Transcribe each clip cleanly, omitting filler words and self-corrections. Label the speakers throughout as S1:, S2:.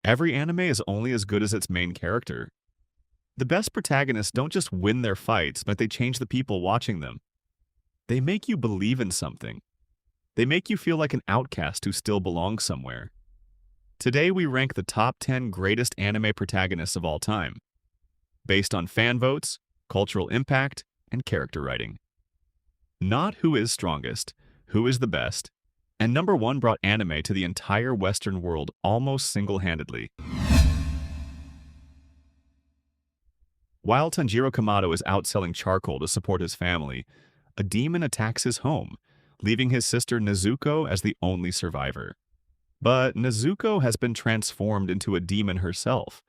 S1: Every anime is only as good as its main character. The best protagonists don't just win their fights, but they change the people watching them. They make you believe in something. They make you feel like an outcast who still belongs somewhere. Today we rank the top 10 greatest anime protagonists of all time, based on fan votes, cultural impact, and character writing. Not who is strongest, who is the best, and number one brought anime to the entire Western world almost single-handedly. While Tanjiro Kamado is out selling charcoal to support his family, a demon attacks his home, leaving his sister Nezuko as the only survivor. But Nezuko has been transformed into a demon herself,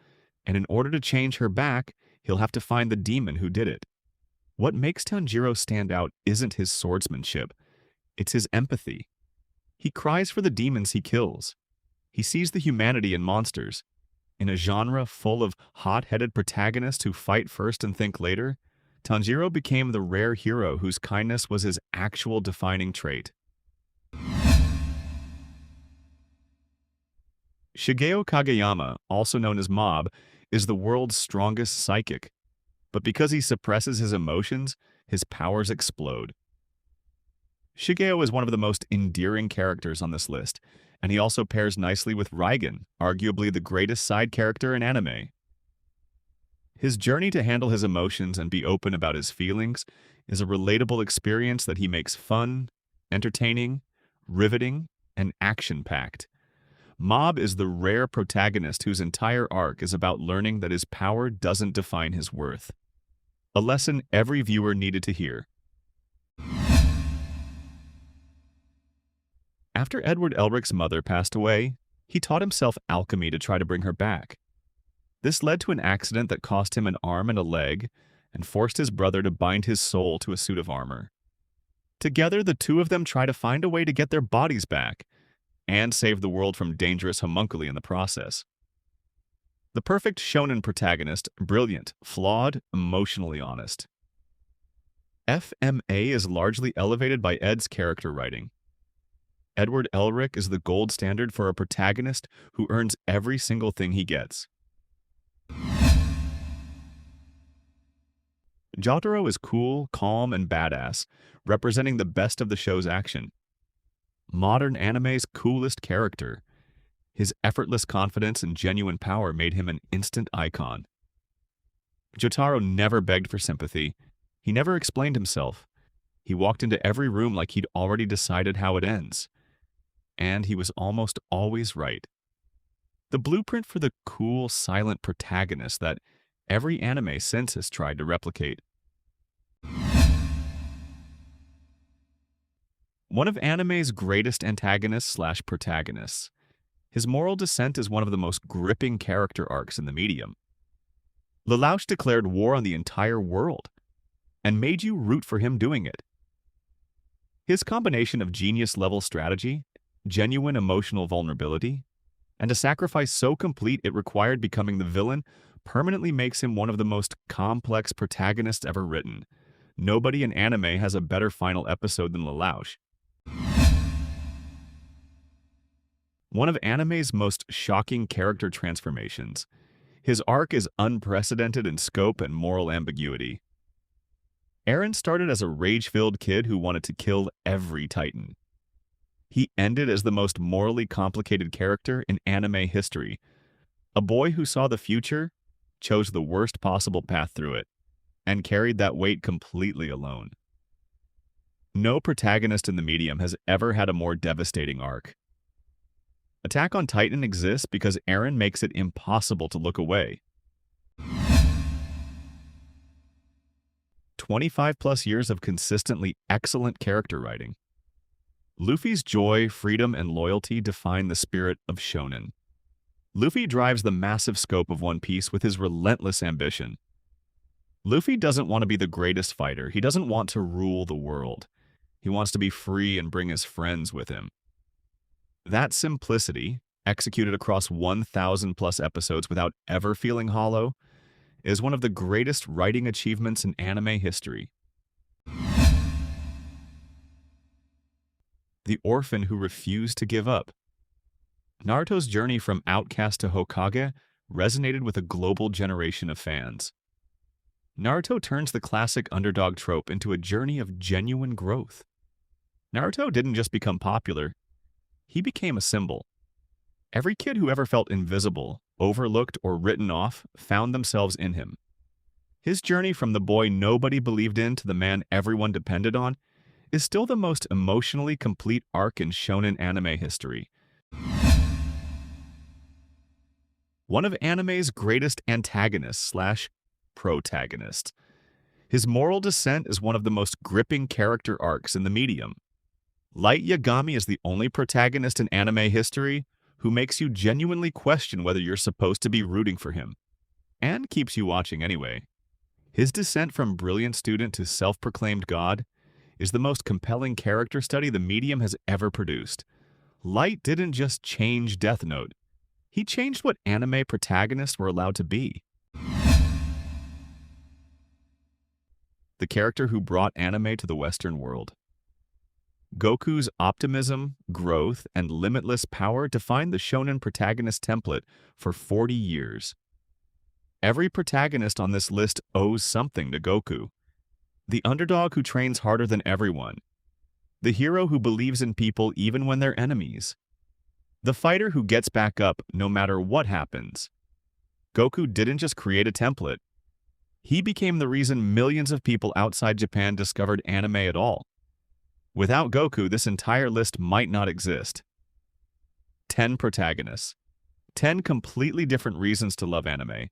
S1: and in order to change her back, he'll have to find the demon who did it. What makes Tanjiro stand out isn't his swordsmanship, it's his empathy. He cries for the demons he kills. He sees the humanity in monsters. In a genre full of hot-headed protagonists who fight first and think later, Tanjiro became the rare hero whose kindness was his actual defining trait. Shigeo Kageyama, also known as Mob, is the world's strongest psychic. But because he suppresses his emotions, his powers explode. Shigeo is one of the most endearing characters on this list, and he also pairs nicely with Reigen, arguably the greatest side character in anime. His journey to handle his emotions and be open about his feelings is a relatable experience that he makes fun, entertaining, riveting, and action-packed. Mob is the rare protagonist whose entire arc is about learning that his power doesn't define his worth. A lesson every viewer needed to hear. After Edward Elric's mother passed away, he taught himself alchemy to try to bring her back. This led to an accident that cost him an arm and a leg, and forced his brother to bind his soul to a suit of armor. Together, the two of them try to find a way to get their bodies back, and save the world from dangerous homunculi in the process. The perfect shonen protagonist, brilliant, flawed, emotionally honest. FMA is largely elevated by Ed's character writing. Edward Elric is the gold standard for a protagonist who earns every single thing he gets. Jotaro is cool, calm, and badass, representing the best of the show's action. Modern anime's coolest character. His effortless confidence and genuine power made him an instant icon. Jotaro never begged for sympathy. He never explained himself. He walked into every room like he'd already decided how it ends. And he was almost always right. The blueprint for the cool, silent protagonist that every anime since has tried to replicate. One of anime's greatest antagonists/protagonists. His moral descent is one of the most gripping character arcs in the medium. Lelouch declared war on the entire world, and made you root for him doing it. His combination of genius-level strategy, genuine emotional vulnerability, and a sacrifice so complete it required becoming the villain permanently makes him one of the most complex protagonists ever written. Nobody in anime has a better final episode than Lelouch. One of anime's most shocking character transformations. His arc is unprecedented in scope and moral ambiguity. Eren started as a rage-filled kid who wanted to kill every Titan. He ended as the most morally complicated character in anime history. A boy who saw the future, chose the worst possible path through it, and carried that weight completely alone. No protagonist in the medium has ever had a more devastating arc. Attack on Titan exists because Eren makes it impossible to look away. 25+ years of consistently excellent character writing. Luffy's joy, freedom, and loyalty define the spirit of shonen. Luffy drives the massive scope of One Piece with his relentless ambition. Luffy doesn't want to be the greatest fighter. He doesn't want to rule the world. He wants to be free and bring his friends with him. That simplicity, executed across 1,000+ episodes without ever feeling hollow, is one of the greatest writing achievements in anime history. The orphan who refused to give up. Naruto's journey from outcast to Hokage resonated with a global generation of fans. Naruto turns the classic underdog trope into a journey of genuine growth. Naruto didn't just become popular, he became a symbol. Every kid who ever felt invisible, overlooked, or written off found themselves in him. His journey from the boy nobody believed in to the man everyone depended on is still the most emotionally complete arc in shonen anime history. One of anime's greatest antagonists/protagonists. His moral descent is one of the most gripping character arcs in the medium. Light Yagami is the only protagonist in anime history who makes you genuinely question whether you're supposed to be rooting for him, and keeps you watching anyway. His descent from brilliant student to self-proclaimed god is the most compelling character study the medium has ever produced. Light didn't just change Death Note, he changed what anime protagonists were allowed to be. The character who brought anime to the Western world. Goku's optimism, growth, and limitless power defined the shonen protagonist template for 40 years. Every protagonist on this list owes something to Goku. The underdog who trains harder than everyone. The hero who believes in people even when they're enemies. The fighter who gets back up no matter what happens. Goku didn't just create a template. He became the reason millions of people outside Japan discovered anime at all. Without Goku, this entire list might not exist. 10 protagonists. 10 completely different reasons to love anime.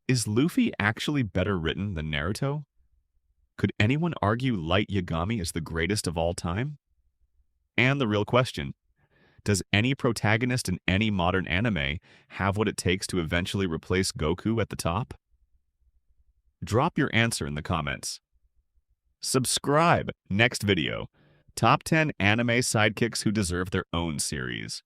S1: Is Luffy actually better written than Naruto? Could anyone argue Light Yagami is the greatest of all time? And the real question, does any protagonist in any modern anime have what it takes to eventually replace Goku at the top? Drop your answer in the comments. Subscribe. Next video. Top 10 anime sidekicks who deserve their own series.